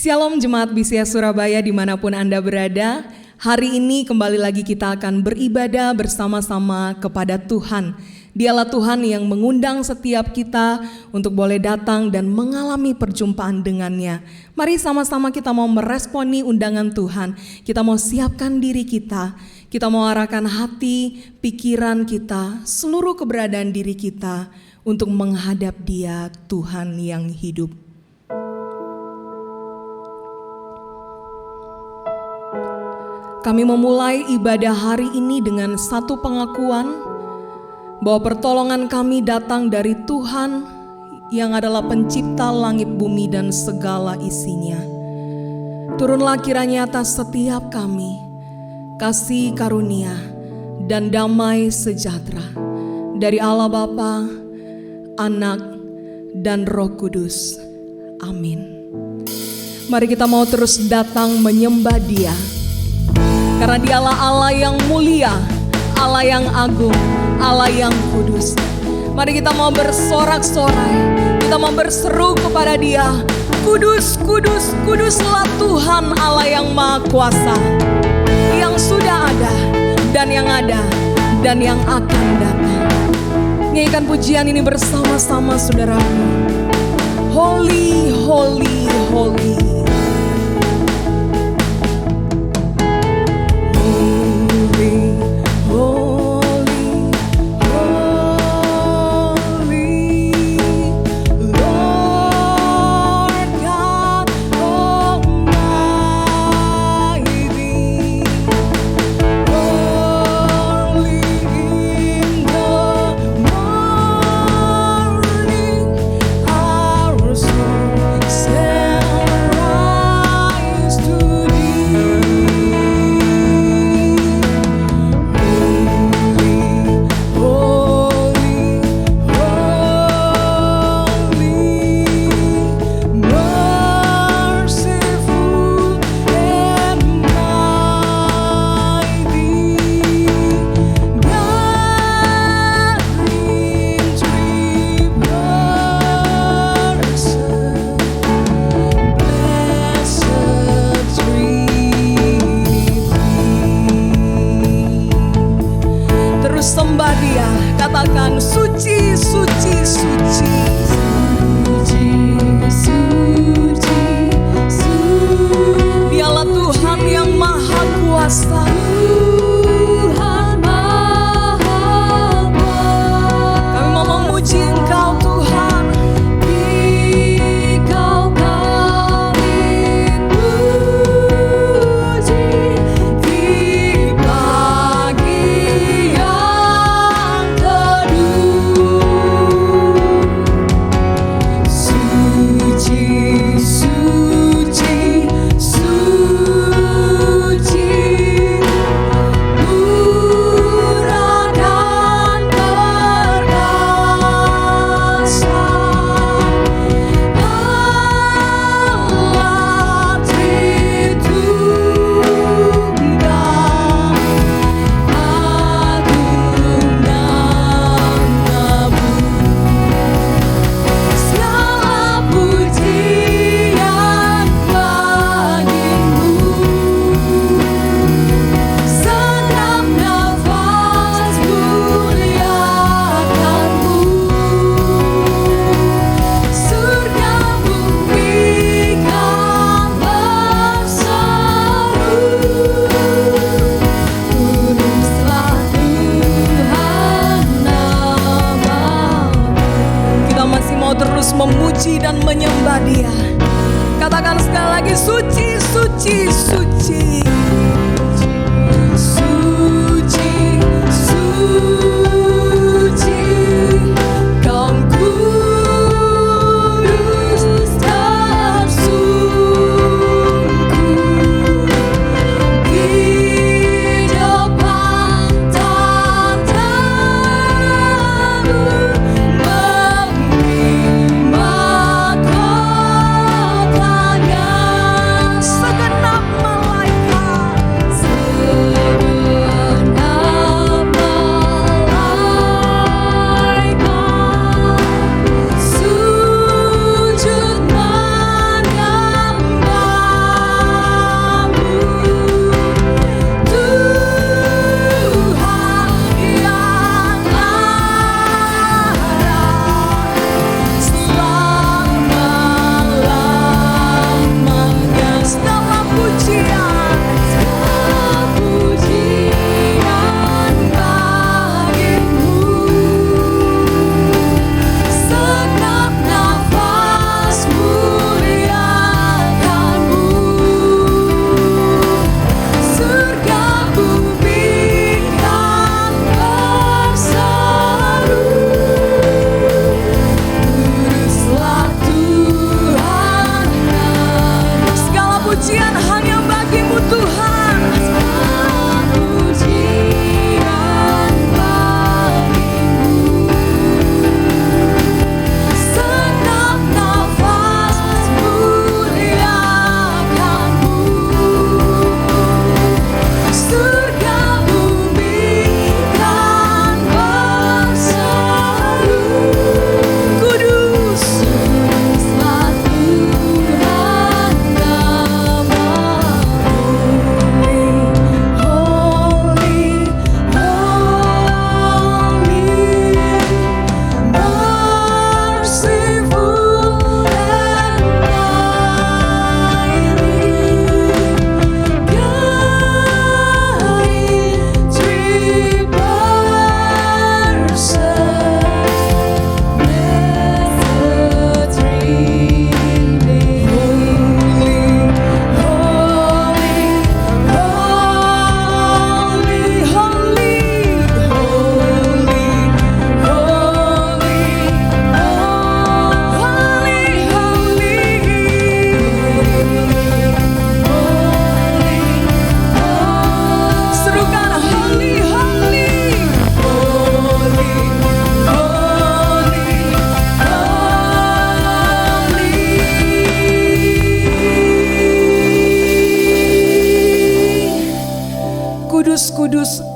Shalom Jemaat BCS Surabaya dimanapun Anda berada. Hari ini kembali lagi kita akan beribadah bersama-sama kepada Tuhan. Dialah Tuhan yang mengundang setiap kita untuk boleh datang dan mengalami perjumpaan dengannya. Mari sama-sama kita mau meresponi undangan Tuhan. Kita mau siapkan diri kita. Kita mau arahkan hati, pikiran kita, seluruh keberadaan diri kita untuk menghadap Dia, Tuhan yang hidup. Kami memulai ibadah hari ini dengan satu pengakuan bahwa pertolongan kami datang dari Tuhan yang adalah pencipta langit bumi dan segala isinya. Turunlah kiranya atas setiap kami kasih karunia dan damai sejahtera dari Allah Bapa, Anak, dan Roh Kudus. Amin. Mari kita mau terus datang menyembah Dia. Karena Dialah Allah yang mulia, Allah yang agung, Allah yang kudus. Mari kita mau bersorak-sorai, kita mau berseru kepada Dia. Kudus, kudus, kuduslah Tuhan Allah yang Maha Kuasa, yang sudah ada, dan yang akan datang. Nyanyikan pujian ini bersama-sama saudaraku. Holy, holy, holy. Katakan suci, suci, suci. Suci, suci, suci. Dialah Tuhan yang Maha Kuasa. Tuhan Maha Kuasa. Kami mau memuji Engkau Tuhan. Engkau kami puji di pagi yang memuji dan menyembah Dia. Katakan sekali lagi, suci, suci, suci. Suci, suci. Kau kudus tersungkur di depan tatamu. Segenap malaikat pujian hanya bagi-Mu Tuhan.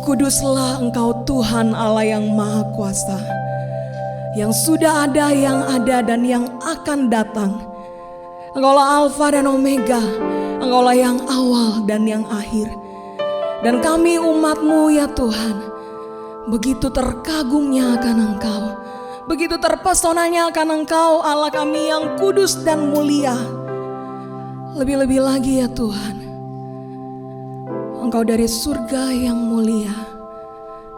Kuduslah Engkau Tuhan Allah yang Maha Kuasa, yang sudah ada, yang ada, dan yang akan datang. Engkaulah Alfa dan Omega, Engkaulah yang awal dan yang akhir. Dan kami umat-Mu ya Tuhan, begitu terkagumnya akan Engkau, begitu terpesonanya akan Engkau Allah kami yang kudus dan mulia. Lebih-lebih lagi ya Tuhan, Engkau dari surga yang mulia,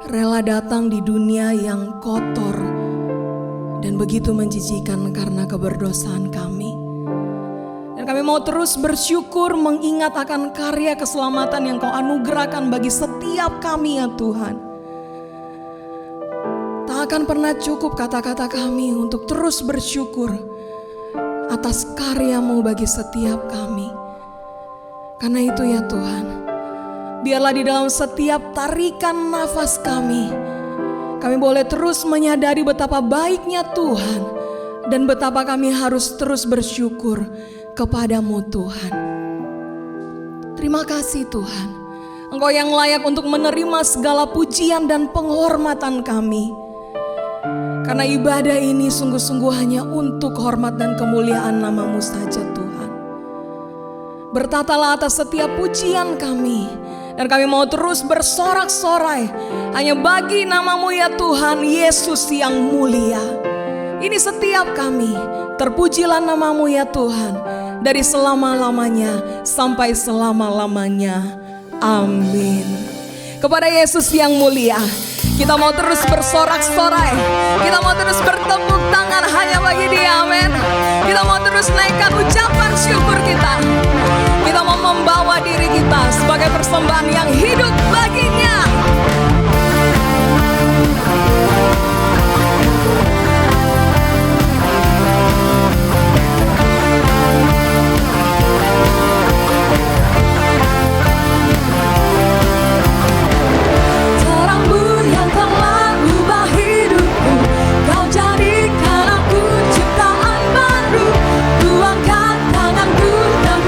rela datang di dunia yang kotor dan begitu menjijikan karena keberdosaan kami. Dan kami mau terus bersyukur mengingat akan karya keselamatan yang Kau anugerahkan bagi setiap kami ya Tuhan. Tak akan pernah cukup kata-kata kami untuk terus bersyukur atas karya-Mu bagi setiap kami. Karena itu ya Tuhan, biarlah di dalam setiap tarikan nafas kami boleh terus menyadari betapa baiknya Tuhan dan betapa kami harus terus bersyukur kepada-Mu Tuhan. Terima kasih Tuhan, Engkau yang layak untuk menerima segala pujian dan penghormatan kami. Karena ibadah ini sungguh-sungguh hanya untuk hormat dan kemuliaan nama-Mu saja Tuhan. Bertatalah atas setiap pujian kami, dan kami mau terus bersorak-sorai hanya bagi nama-Mu ya Tuhan Yesus yang mulia. Ini setiap kami, terpujilah nama-Mu ya Tuhan, dari selama-lamanya sampai selama-lamanya. Amin. Kepada Yesus yang mulia, kita mau terus bersorak-sorai, kita mau terus bertepuk tangan hanya bagi Dia. Amin. Kita mau terus naikkan ucapan syukur kita. Kita mau membawa diri kita sebagai persembahan yang hidup baginya. Terang-Mu yang telah ubah hidupku, Kau jadikan aku ciptaan baru. Tuangkan tangan-Mu dan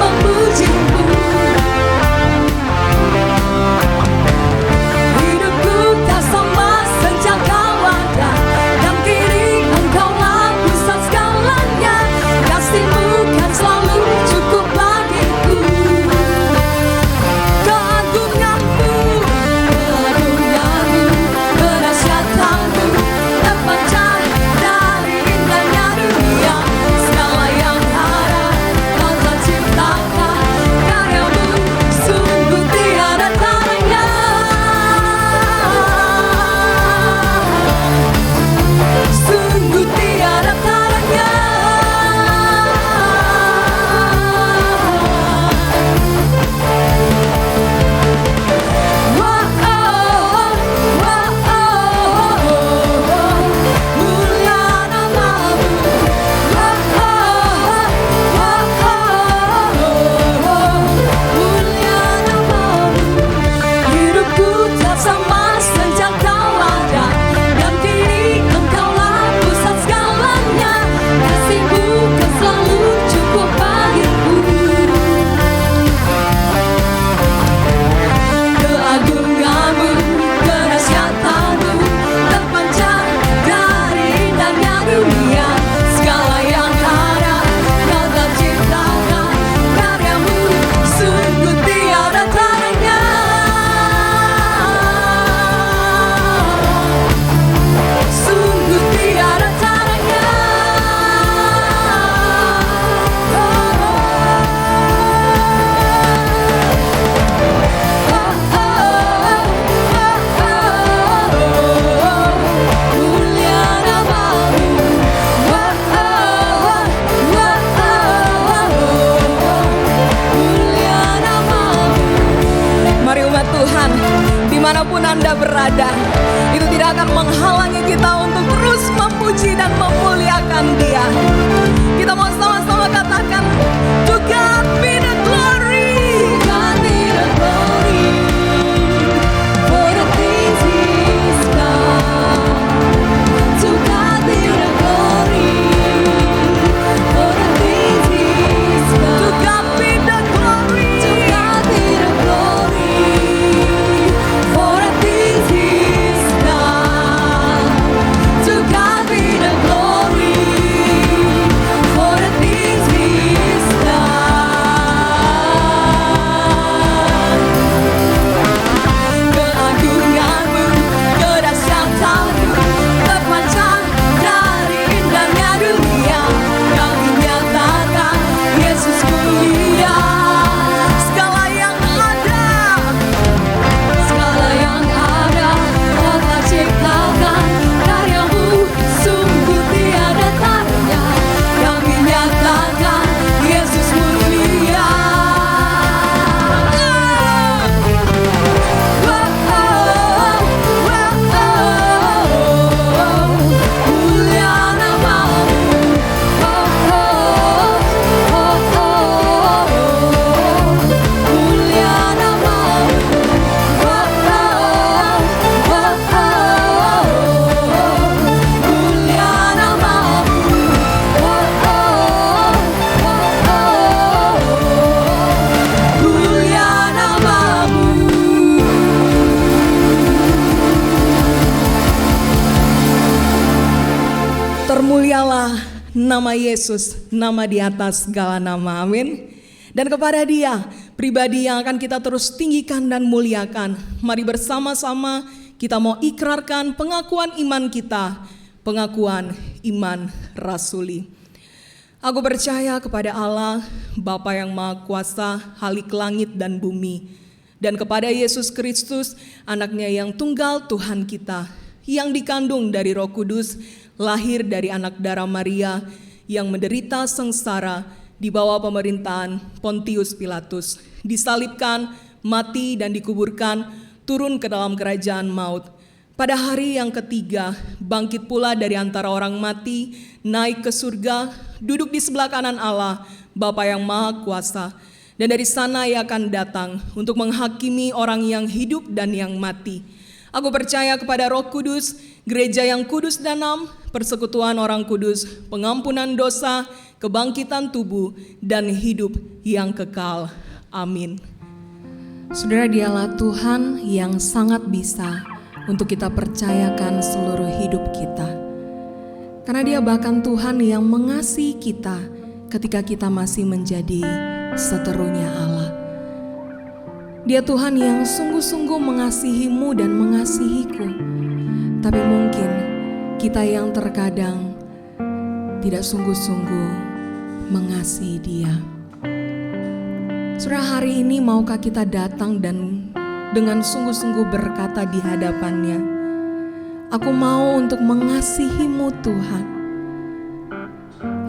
Anda berada, itu tidak akan menghalangi kita untuk terus memuji dan memuliakan Dia. Kita mau sama-sama katakan, to God be the glory. To God be the glory for the things He's done. To God be the glory for the things He's done. To God be the glory. To God be the glory for the things He's done. To God be the glory for the things He's done. Keagunganmu, kedahsyatanmu terpancar dari indahnya dunia. Kami nyatakan Yesus mulia. Segala yang ada telah ciptakan karyamu, sungguh tiada tandanya. Kami nyatakan Yesus mulia. Mulia namamu. Mulia namamu. Mulia namamu. Mulia namamu. Termulialah nama Yesus, nama di atas segala nama, amin. Dan kepada Dia, pribadi yang akan kita terus tinggikan dan muliakan, mari bersama-sama kita mau ikrarkan pengakuan iman kita, pengakuan iman rasuli. Aku percaya kepada Allah, Bapa yang Maha Kuasa, Halik langit dan bumi, dan kepada Yesus Kristus, anaknya yang tunggal Tuhan kita, yang dikandung dari Roh Kudus, lahir dari anak darah Maria, yang menderita sengsara di bawah pemerintahan Pontius Pilatus, disalibkan, mati dan dikuburkan, turun ke dalam kerajaan maut. Pada hari yang ketiga, bangkit pula dari antara orang mati, naik ke surga, duduk di sebelah kanan Allah, Bapa yang Maha Kuasa. Dan dari sana Ia akan datang untuk menghakimi orang yang hidup dan yang mati. Aku percaya kepada Roh Kudus, gereja yang kudus dan am, persekutuan orang kudus, pengampunan dosa, kebangkitan tubuh, dan hidup yang kekal. Amin. Saudara, Dialah Tuhan yang sangat bisa untuk kita percayakan seluruh hidup kita. Karena Dia bahkan Tuhan yang mengasihi kita ketika kita masih menjadi seterunya Allah. Dia Tuhan yang sungguh-sungguh mengasihimu dan mengasihiku. Tapi mungkin kita yang terkadang tidak sungguh-sungguh mengasihi Dia. Saudara, hari ini maukah kita datang dan dengan sungguh-sungguh berkata di hadapan-Nya, aku mau untuk mengasihimu Tuhan.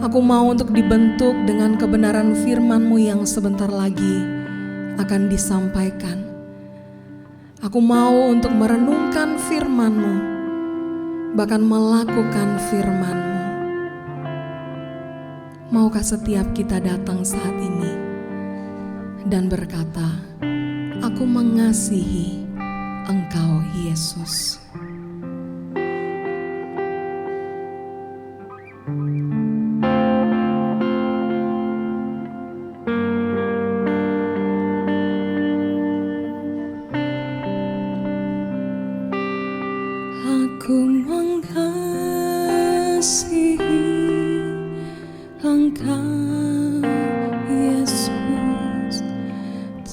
Aku mau untuk dibentuk dengan kebenaran firman-Mu yang sebentar lagi akan disampaikan. Aku mau untuk merenungkan firman-Mu, bahkan melakukan firman-Mu. Maukah setiap kita datang saat ini dan berkata, aku mengasihi Engkau Yesus. Aku mengasihi Engkau Yesus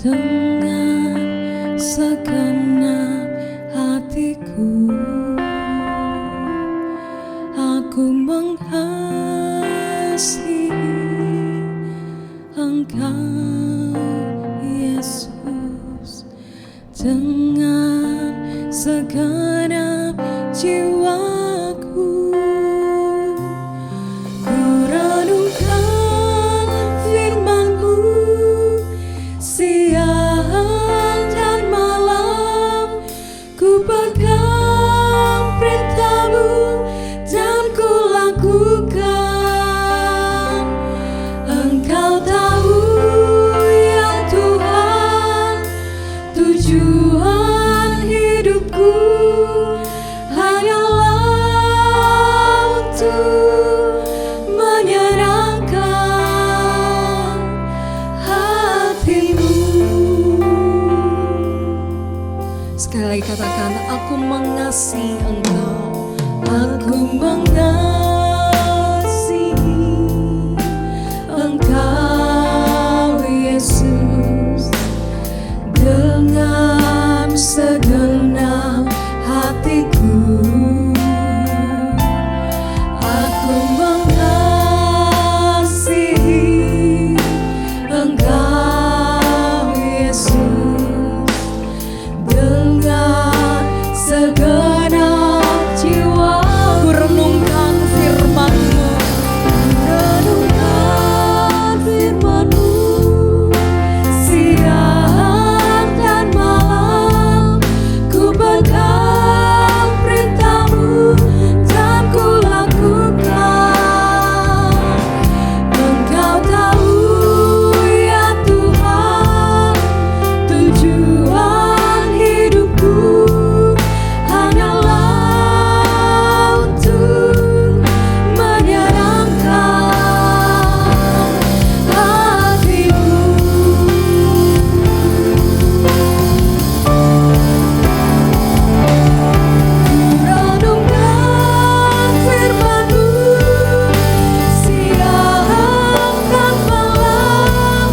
dengan segenap hatiku. Aku mengasihi Engkau Yesus dengan segenap jiwaku. Ku renungkan firman-Mu siang dan malam, ku Sekali lagi katakan, aku mengasihi Engkau. Aku mengasihi Engkau Yesus dengan segenap hatiku. Aku mengasihi Engkau Yesus dengan segenap jiwa. Ku renungkan firman-Mu, renungkan firman-Mu siang dan malam. Ku pegang perintah-Mu dan ku lakukan. Engkau tahu ya Tuhan, tujuan hidupku hanyalah untuk menyenangkan hati-Mu. Renungkan firman-Mu siang dan malam.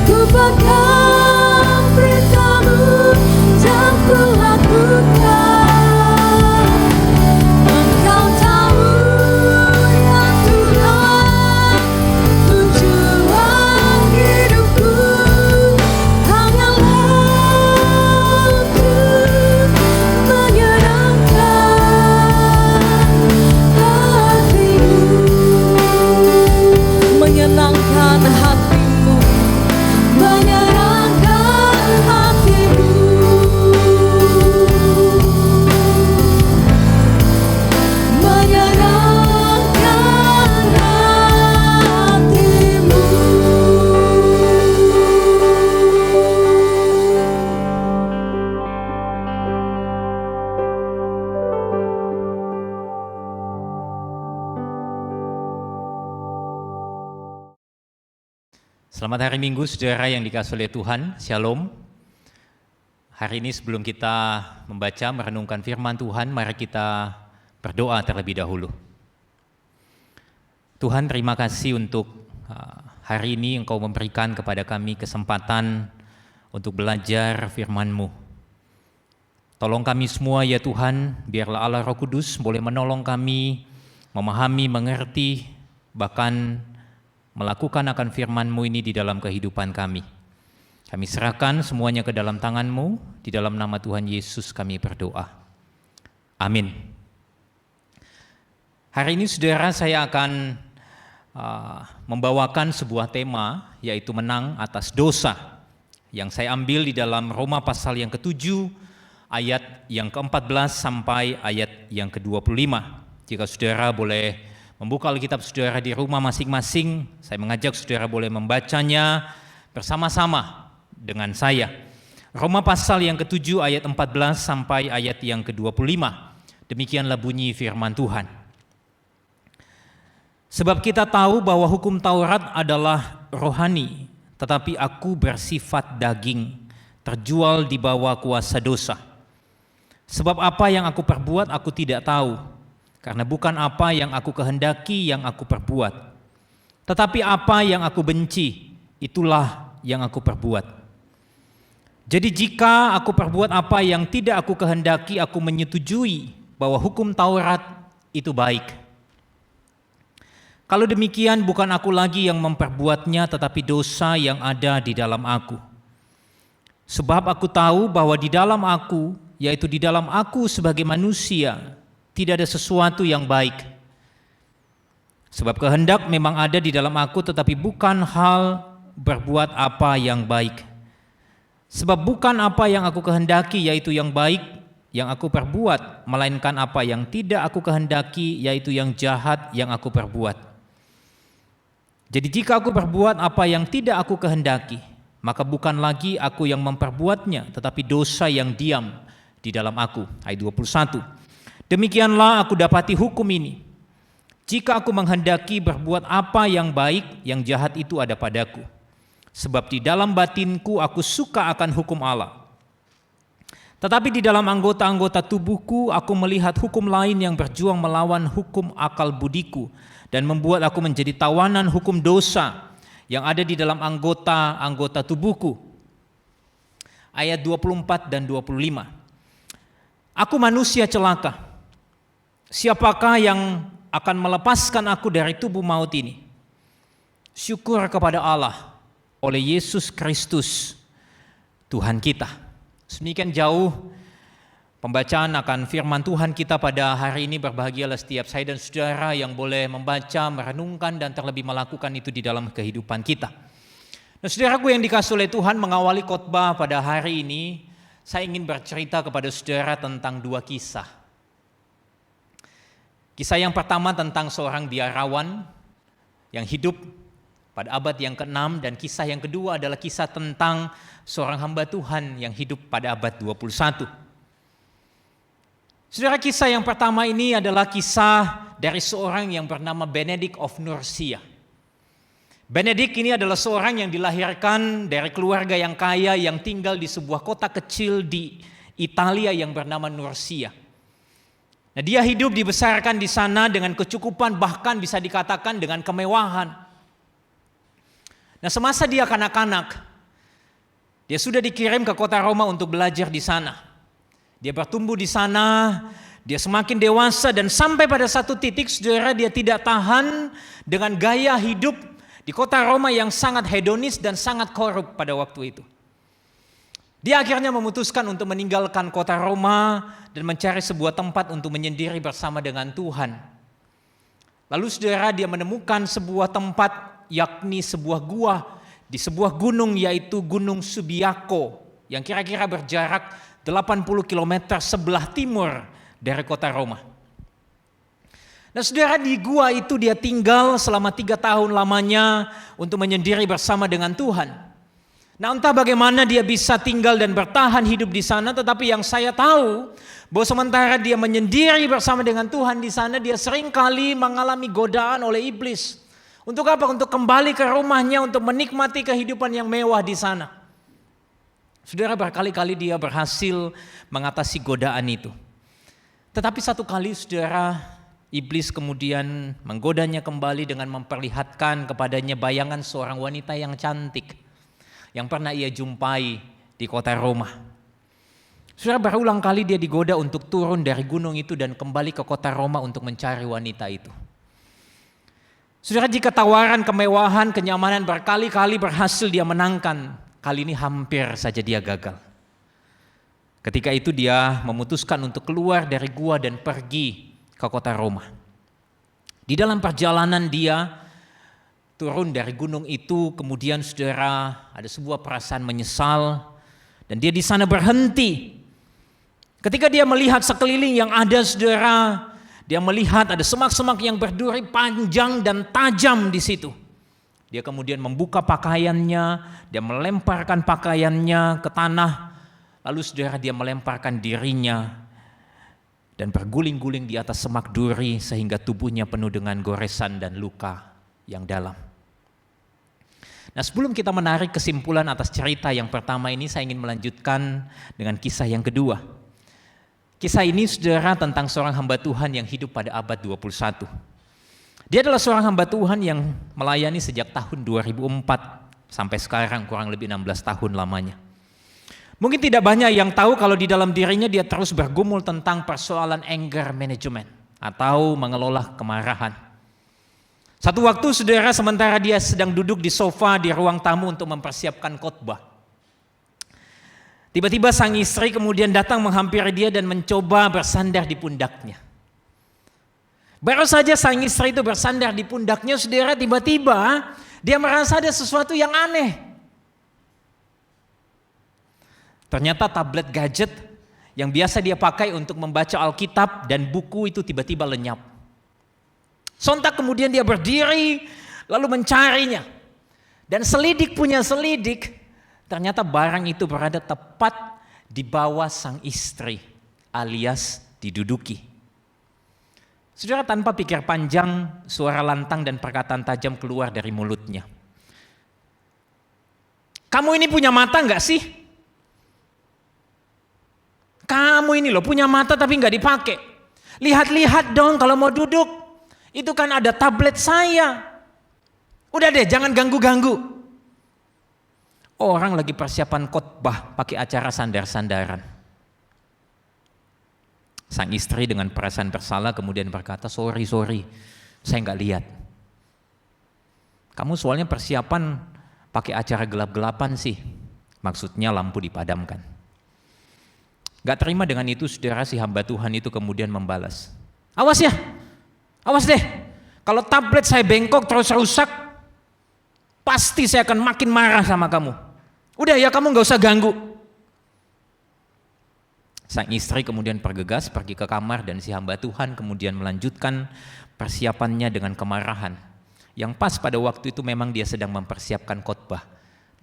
Ku pegang perintah-Mu dan ku lakukan. Engkau tahu ya Tuhan, tujuan hidupku hanyalah untuk menyenangkan hati-Mu. Menyenangkan hati-Mu, menyenangkan hati-Mu. Selamat hari Minggu saudara yang dikasihi oleh Tuhan, Shalom. Hari ini sebelum kita membaca merenungkan firman Tuhan, mari kita berdoa terlebih dahulu. Tuhan, terima kasih untuk hari ini Engkau memberikan kepada kami kesempatan untuk belajar firman-Mu. Tolong kami semua ya Tuhan, biarlah Allah Roh Kudus boleh menolong kami memahami, mengerti, bahkan melakukan akan firman-Mu ini di dalam kehidupan kami. Kami serahkan semuanya ke dalam tangan-Mu, di dalam nama Tuhan Yesus kami berdoa. Amin. Hari ini saudara, saya akan membawakan sebuah tema, yaitu menang atas dosa, yang saya ambil di dalam Roma pasal yang ke-7, ayat yang ke-14 sampai ayat yang ke-25. Jika saudara boleh membuka Alkitab saudara di rumah masing-masing, saya mengajak saudara boleh membacanya bersama-sama dengan saya. Roma pasal yang ke-7 ayat 14 sampai ayat yang ke-25. Demikianlah bunyi firman Tuhan. Sebab kita tahu bahwa hukum Taurat adalah rohani, tetapi aku bersifat daging, terjual di bawah kuasa dosa. Sebab apa yang aku perbuat aku tidak tahu, karena bukan apa yang aku kehendaki yang aku perbuat, tetapi apa yang aku benci, itulah yang aku perbuat. Jadi jika aku perbuat apa yang tidak aku kehendaki, aku menyetujui bahwa hukum Taurat itu baik. Kalau demikian, bukan aku lagi yang memperbuatnya, tetapi dosa yang ada di dalam aku. Sebab aku tahu bahwa di dalam aku, yaitu di dalam aku sebagai manusia, tidak ada sesuatu yang baik. Sebab kehendak memang ada di dalam aku, tetapi bukan hal berbuat apa yang baik. Sebab bukan apa yang aku kehendaki, yaitu yang baik, yang aku perbuat, melainkan apa yang tidak aku kehendaki, yaitu yang jahat yang aku perbuat. Jadi jika aku perbuat apa yang tidak aku kehendaki, maka bukan lagi aku yang memperbuatnya, tetapi dosa yang diam di dalam aku. Ayat 21. Demikianlah aku dapati hukum ini. Jika aku menghendaki berbuat apa yang baik, yang jahat itu ada padaku. Sebab di dalam batinku aku suka akan hukum Allah. Tetapi di dalam anggota-anggota tubuhku aku melihat hukum lain yang berjuang melawan hukum akal budiku dan membuat aku menjadi tawanan hukum dosa yang ada di dalam anggota-anggota tubuhku. Ayat 24 dan 25. Aku manusia celaka. Siapakah yang akan melepaskan aku dari tubuh maut ini? Syukur kepada Allah oleh Yesus Kristus Tuhan kita. Semikian jauh pembacaan akan firman Tuhan kita pada hari ini. Berbahagialah setiap saya dan saudara yang boleh membaca, merenungkan, dan terlebih melakukan itu di dalam kehidupan kita. Nah, saudaraku yang dikasihi oleh Tuhan, mengawali khotbah pada hari ini, saya ingin bercerita kepada saudara tentang dua kisah. Kisah yang pertama tentang seorang biarawan yang hidup pada abad yang ke-6, dan kisah yang kedua adalah kisah tentang seorang hamba Tuhan yang hidup pada abad 21. Saudara, kisah yang pertama ini adalah kisah dari seorang yang bernama Benedict of Nursia. Benedict ini adalah seorang yang dilahirkan dari keluarga yang kaya yang tinggal di sebuah kota kecil di Italia yang bernama Nursia. Nah, dia hidup dibesarkan di sana dengan kecukupan, bahkan bisa dikatakan dengan kemewahan. Nah, semasa dia kanak-kanak, dia sudah dikirim ke kota Roma untuk belajar di sana. Dia bertumbuh di sana, dia semakin dewasa, dan sampai pada satu titik, saudara, dia tidak tahan dengan gaya hidup di kota Roma yang sangat hedonis dan sangat korup pada waktu itu. Dia akhirnya memutuskan untuk meninggalkan kota Roma dan mencari sebuah tempat untuk menyendiri bersama dengan Tuhan. Lalu saudara, dia menemukan sebuah tempat, yakni sebuah gua di sebuah gunung, yaitu Gunung Subiaco, yang kira-kira berjarak 80 km sebelah timur dari kota Roma. Nah, saudara, di gua itu dia tinggal selama 3 tahun lamanya untuk menyendiri bersama dengan Tuhan. Nah, entah bagaimana dia bisa tinggal dan bertahan hidup di sana, tetapi yang saya tahu bahwa sementara dia menyendiri bersama dengan Tuhan di sana, dia seringkali mengalami godaan oleh iblis. Untuk apa? Untuk kembali ke rumahnya untuk menikmati kehidupan yang mewah di sana. Saudara, berkali-kali dia berhasil mengatasi godaan itu. Tetapi satu kali, saudara, iblis kemudian menggodanya kembali dengan memperlihatkan kepadanya bayangan seorang wanita yang cantik yang pernah ia jumpai di kota Roma. Saudara, berulang kali dia digoda untuk turun dari gunung itu dan kembali ke kota Roma untuk mencari wanita itu. Saudara, jika tawaran kemewahan, kenyamanan berkali-kali berhasil dia menangkan, kali ini hampir saja dia gagal. Ketika itu dia memutuskan untuk keluar dari gua dan pergi ke kota Roma. Di dalam perjalanan dia turun dari gunung itu, kemudian saudara, ada sebuah perasaan menyesal dan dia di sana berhenti. Ketika dia melihat sekeliling yang ada, saudara, dia melihat ada semak-semak yang berduri panjang dan tajam di situ. Dia kemudian membuka pakaiannya, dia melemparkan pakaiannya ke tanah, lalu saudara, dia melemparkan dirinya dan berguling-guling di atas semak duri sehingga tubuhnya penuh dengan goresan dan luka yang dalam. Nah, sebelum kita menarik kesimpulan atas cerita yang pertama ini, saya ingin melanjutkan dengan kisah yang kedua. Kisah ini, saudara, tentang seorang hamba Tuhan yang hidup pada abad 21. Dia adalah seorang hamba Tuhan yang melayani sejak tahun 2004 sampai sekarang, kurang lebih 16 tahun lamanya. Mungkin tidak banyak yang tahu kalau di dalam dirinya dia terus bergumul tentang persoalan anger management atau mengelola kemarahan. Satu waktu, saudara, sementara dia sedang duduk di sofa di ruang tamu untuk mempersiapkan khotbah, tiba-tiba sang istri kemudian datang menghampiri dia dan mencoba bersandar di pundaknya. Baru saja sang istri itu bersandar di pundaknya, saudara, tiba-tiba dia merasa ada sesuatu yang aneh. Ternyata tablet gadget yang biasa dia pakai untuk membaca Alkitab dan buku itu tiba-tiba lenyap. Sontak kemudian dia berdiri lalu mencarinya. Dan selidik punya selidik, ternyata barang itu berada tepat di bawah sang istri alias diduduki. Saudara, tanpa pikir panjang, suara lantang dan perkataan tajam keluar dari mulutnya. Kamu ini punya mata enggak sih? kamu ini loh punya mata tapi nggak dipakai. Lihat-lihat dong kalau mau duduk. Itu kan ada tablet saya. Udah deh, jangan ganggu-ganggu. Orang lagi persiapan khotbah pakai acara sandar-sandaran. Sang istri dengan perasaan bersalah kemudian berkata, sorry, saya nggak lihat. Kamu soalnya persiapan pakai acara gelap-gelapan sih. Maksudnya lampu dipadamkan. Gak terima dengan itu, saudara, si hamba Tuhan itu kemudian membalas. Awas ya, awas deh. Kalau tablet saya bengkok terus rusak, pasti saya akan makin marah sama kamu. Udah ya, kamu gak usah ganggu. Sang istri kemudian pergi ke kamar dan si hamba Tuhan kemudian melanjutkan persiapannya dengan kemarahan. Yang pas pada waktu itu memang dia sedang mempersiapkan khotbah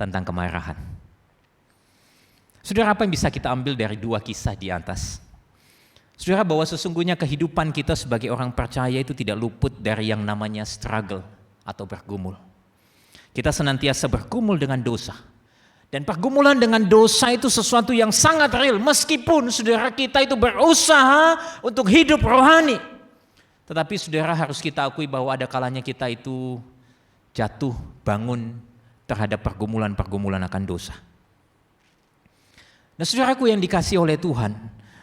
tentang kemarahan. Saudara, apa yang bisa kita ambil dari dua kisah di atas? Saudara, bahwa sesungguhnya kehidupan kita sebagai orang percaya itu tidak luput dari yang namanya struggle atau bergumul. Kita senantiasa bergumul dengan dosa. Dan pergumulan dengan dosa itu sesuatu yang sangat real, meskipun saudara kita itu berusaha untuk hidup rohani. Tetapi saudara, harus kita akui bahwa ada kalanya kita itu jatuh bangun terhadap pergumulan-pergumulan akan dosa. Nah, saudaraku yang dikasihi oleh Tuhan,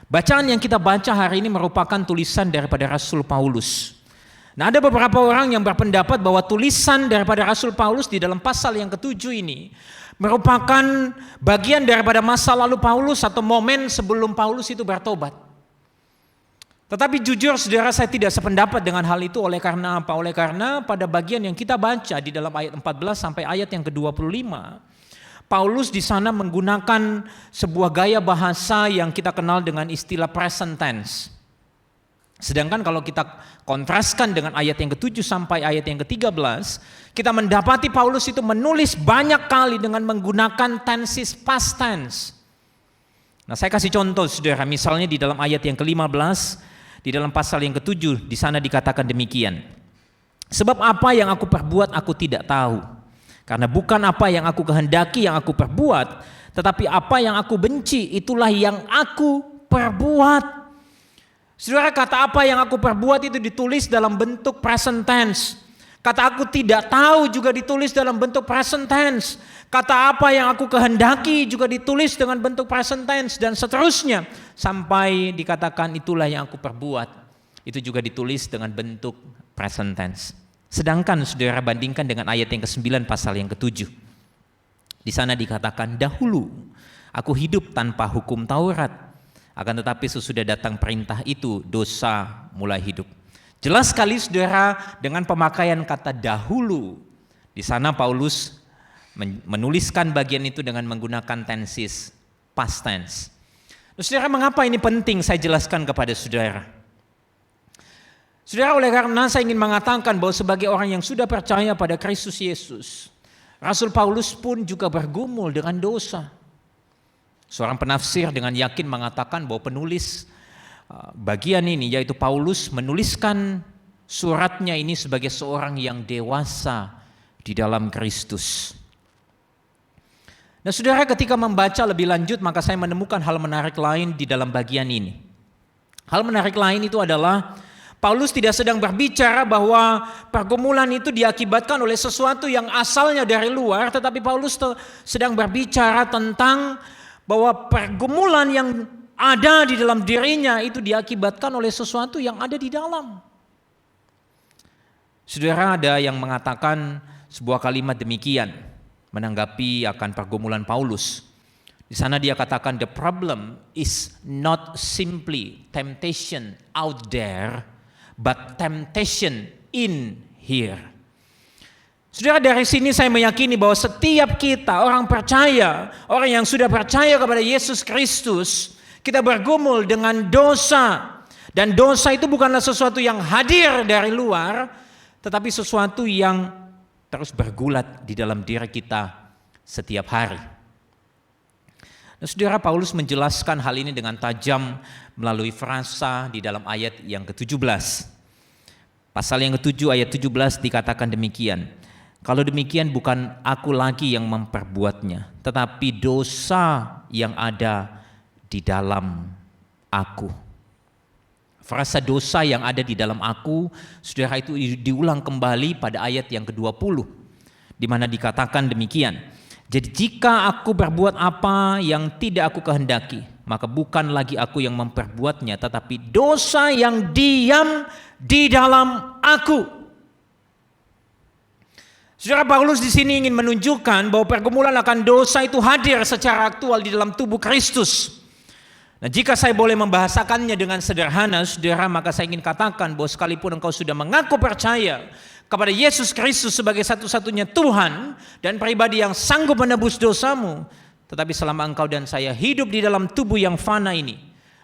bacaan yang kita baca hari ini merupakan tulisan daripada Rasul Paulus. Nah, ada beberapa orang yang berpendapat bahwa tulisan daripada Rasul Paulus di dalam pasal yang ke-7 ini merupakan bagian daripada masa lalu Paulus atau momen sebelum Paulus itu bertobat. Tetapi jujur saudara, saya tidak sependapat dengan hal itu. Oleh karena apa? Oleh karena pada bagian yang kita baca di dalam ayat 14 sampai ayat yang ke-25, Paulus di sana menggunakan sebuah gaya bahasa yang kita kenal dengan istilah present tense. Sedangkan kalau kita kontraskan dengan ayat yang ke-7 sampai ayat yang ke-13, kita mendapati Paulus itu menulis banyak kali dengan menggunakan tenses past tense. Nah, saya kasih contoh saudara, misalnya di dalam ayat yang ke-15, di dalam pasal yang ke-7, di sana dikatakan demikian. Sebab apa yang aku perbuat aku tidak tahu. Karena bukan apa yang aku kehendaki yang aku perbuat, tetapi apa yang aku benci itulah yang aku perbuat. Saudara, kata apa yang aku perbuat itu ditulis dalam bentuk present tense. Kata aku tidak tahu juga ditulis dalam bentuk present tense. Kata apa yang aku kehendaki juga ditulis dengan bentuk present tense dan seterusnya. Sampai dikatakan itulah yang aku perbuat. Itu juga ditulis dengan bentuk present tense. Sedangkan saudara bandingkan dengan ayat yang ke-9 pasal yang ke-7. Di sana dikatakan, dahulu aku hidup tanpa hukum Taurat, akan tetapi sesudah datang perintah itu dosa mulai hidup. Jelas sekali saudara dengan pemakaian kata dahulu. Di sana Paulus menuliskan bagian itu dengan menggunakan tenses past tense. Nah, saudara, mengapa ini penting saya jelaskan kepada saudara? Saudara, oleh karena saya ingin mengatakan bahwa sebagai orang yang sudah percaya pada Kristus Yesus, Rasul Paulus pun juga bergumul dengan dosa. Seorang penafsir dengan yakin mengatakan bahwa penulis bagian ini, yaitu Paulus, menuliskan suratnya ini sebagai seorang yang dewasa di dalam Kristus. Nah, saudara, ketika membaca lebih lanjut maka saya menemukan hal menarik lain di dalam bagian ini. Hal menarik lain itu adalah Paulus tidak sedang berbicara bahwa pergumulan itu diakibatkan oleh sesuatu yang asalnya dari luar, tetapi Paulus sedang berbicara tentang bahwa pergumulan yang ada di dalam dirinya itu diakibatkan oleh sesuatu yang ada di dalam. Saudara, ada yang mengatakan sebuah kalimat demikian menanggapi akan pergumulan Paulus. Di sana dia katakan, the problem is not simply temptation out there, but temptation in here. Saudara, dari sini saya meyakini bahwa setiap kita orang percaya, orang yang sudah percaya kepada Yesus Kristus, kita bergumul dengan dosa. Dan dosa itu bukanlah sesuatu yang hadir dari luar, tetapi sesuatu yang terus bergulat di dalam diri kita setiap hari. Nah, saudara, Paulus menjelaskan hal ini dengan tajam melalui frasa di dalam ayat yang ke-17. Pasal yang ke-7 ayat 17 dikatakan demikian. Kalau demikian bukan aku lagi yang memperbuatnya, tetapi dosa yang ada di dalam aku. Frasa dosa yang ada di dalam aku, saudara, itu diulang kembali pada ayat yang ke-20, di mana dikatakan demikian. Jadi jika aku berbuat apa yang tidak aku kehendaki, maka bukan lagi aku yang memperbuatnya, tetapi dosa yang diam di dalam aku. Saudara, Paulus di sini ingin menunjukkan bahwa pergumulan akan dosa itu hadir secara aktual di dalam tubuh Kristus. Nah, jika saya boleh membahasakannya dengan sederhana, saudara, maka saya ingin katakan bahwa sekalipun engkau sudah mengaku percaya kepada Yesus Kristus sebagai satu-satunya Tuhan dan pribadi yang sanggup menebus dosamu, tetapi selama engkau dan saya hidup di dalam tubuh yang fana ini,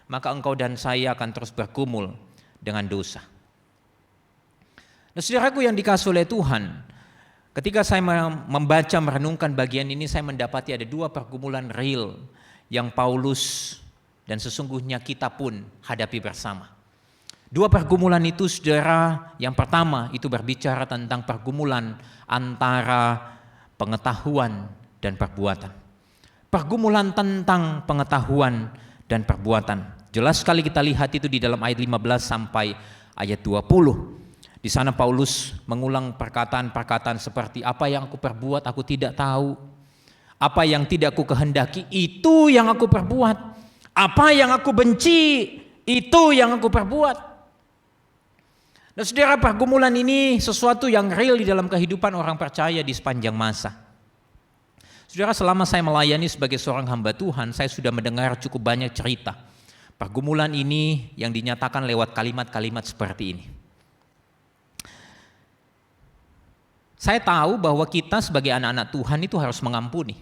maka engkau dan saya akan terus bergumul dengan dosa. Nah, saudaraku yang dikasihi oleh Tuhan, ketika saya membaca merenungkan bagian ini, saya mendapati ada dua pergumulan real yang Paulus dan sesungguhnya kita pun hadapi bersama. Dua pergumulan itu, saudara, yang pertama itu berbicara tentang pergumulan antara pengetahuan dan perbuatan. Pergumulan tentang pengetahuan dan perbuatan. Jelas sekali kita lihat itu di dalam ayat 15 sampai ayat 20. Di sana Paulus mengulang perkataan-perkataan seperti apa yang aku perbuat aku tidak tahu. Apa yang tidak aku kehendaki itu yang aku perbuat. Apa yang aku benci itu yang aku perbuat. Nah, saudara, pergumulan ini sesuatu yang real di dalam kehidupan orang percaya di sepanjang masa. Saudara, selama saya melayani sebagai seorang hamba Tuhan, saya sudah mendengar cukup banyak cerita. Pergumulan ini yang dinyatakan lewat kalimat-kalimat seperti ini. Saya tahu bahwa kita sebagai anak-anak Tuhan itu harus mengampuni.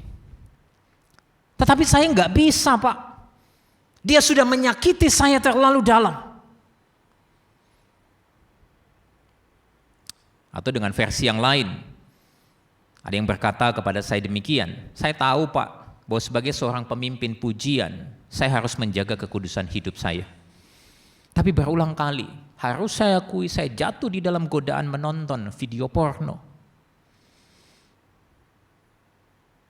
Tetapi saya nggak bisa, Pak. Dia sudah menyakiti saya terlalu dalam. Atau dengan versi yang lain, ada yang berkata kepada saya demikian, saya tahu, Pak, bahwa sebagai seorang pemimpin pujian, saya harus menjaga kekudusan hidup saya. Tapi berulang kali, harus saya akui saya jatuh di dalam godaan menonton video porno.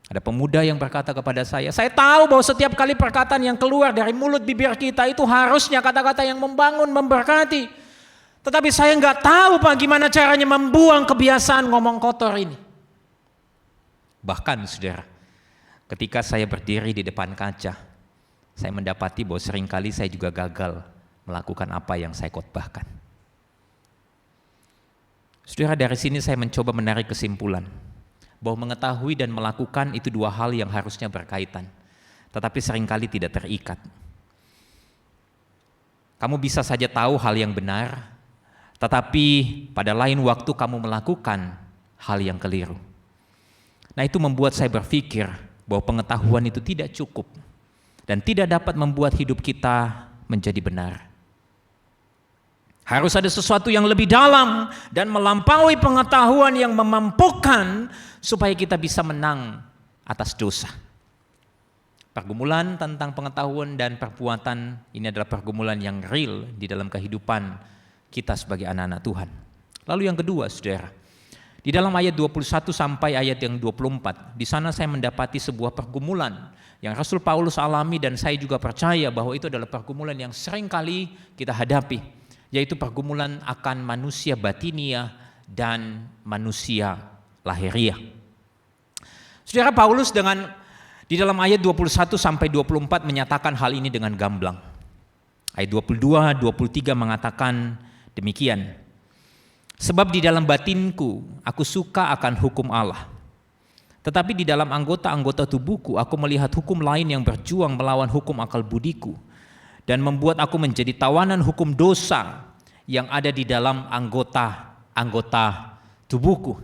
Ada pemuda yang berkata kepada saya tahu bahwa setiap kali perkataan yang keluar dari mulut bibir kita itu harusnya kata-kata yang membangun, memberkati. Tetapi saya nggak tahu, Pak, gimana caranya membuang kebiasaan ngomong kotor ini. Bahkan, saudara, ketika saya berdiri di depan kaca, saya mendapati bahwa seringkali saya juga gagal melakukan apa yang saya khotbahkan. Saudara, dari sini saya mencoba menarik kesimpulan bahwa mengetahui dan melakukan itu dua hal yang harusnya berkaitan, tetapi seringkali tidak terikat. Kamu bisa saja tahu hal yang benar, tetapi pada lain waktu kamu melakukan hal yang keliru. Nah, itu membuat saya berpikir bahwa pengetahuan itu tidak cukup dan tidak dapat membuat hidup kita menjadi benar. Harus ada sesuatu yang lebih dalam dan melampaui pengetahuan yang memampukan supaya kita bisa menang atas dosa. Pergumulan tentang pengetahuan dan perbuatan ini adalah pergumulan yang real di dalam kehidupan kita sebagai anak-anak Tuhan. Lalu yang kedua, saudara, di dalam ayat 21 sampai ayat yang 24, di sana saya mendapati sebuah pergumulan yang Rasul Paulus alami dan saya juga percaya bahwa itu adalah pergumulan yang sering kali kita hadapi, yaitu pergumulan akan manusia batiniah dan manusia lahiriah. Saudara, Paulus di dalam ayat 21 sampai 24 menyatakan hal ini dengan gamblang. Ayat 22, 23 mengatakan demikian. Sebab di dalam batinku aku suka akan hukum Allah. Tetapi di dalam anggota-anggota tubuhku aku melihat hukum lain yang berjuang melawan hukum akal budiku dan membuat aku menjadi tawanan hukum dosa yang ada di dalam anggota-anggota tubuhku.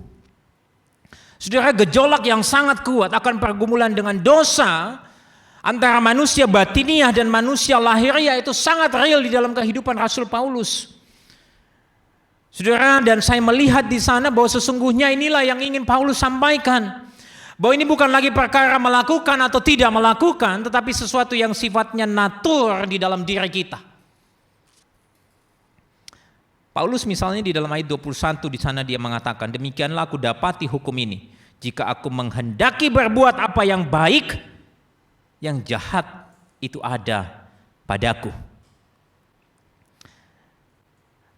Saudara, gejolak yang sangat kuat akan pergumulan dengan dosa antara manusia batiniah dan manusia lahiriah itu sangat real di dalam kehidupan Rasul Paulus. Saudara, dan saya melihat di sana bahwa sesungguhnya inilah yang ingin Paulus sampaikan. Bahwa ini bukan lagi perkara melakukan atau tidak melakukan, tetapi sesuatu yang sifatnya natur di dalam diri kita. Paulus misalnya di dalam ayat 21 di sana dia mengatakan, demikianlah aku dapati hukum ini. Jika aku menghendaki berbuat apa yang baik, yang jahat itu ada padaku.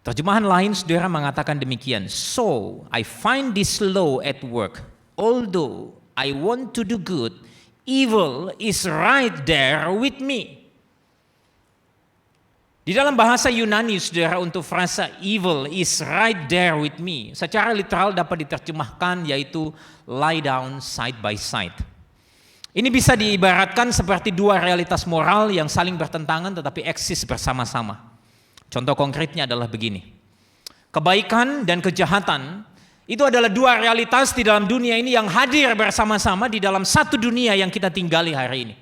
Terjemahan lain saudara mengatakan demikian. So, I find this law at work. Although I want to do good, evil is right there with me. Di dalam bahasa Yunani, saudara, untuk frasa evil is right there with me, secara literal dapat diterjemahkan yaitu lie down side by side. Ini bisa diibaratkan seperti dua realitas moral yang saling bertentangan tetapi eksis bersama-sama. Contoh konkretnya adalah begini. Kebaikan dan kejahatan itu adalah dua realitas di dalam dunia ini yang hadir bersama-sama di dalam satu dunia yang kita tinggali hari ini.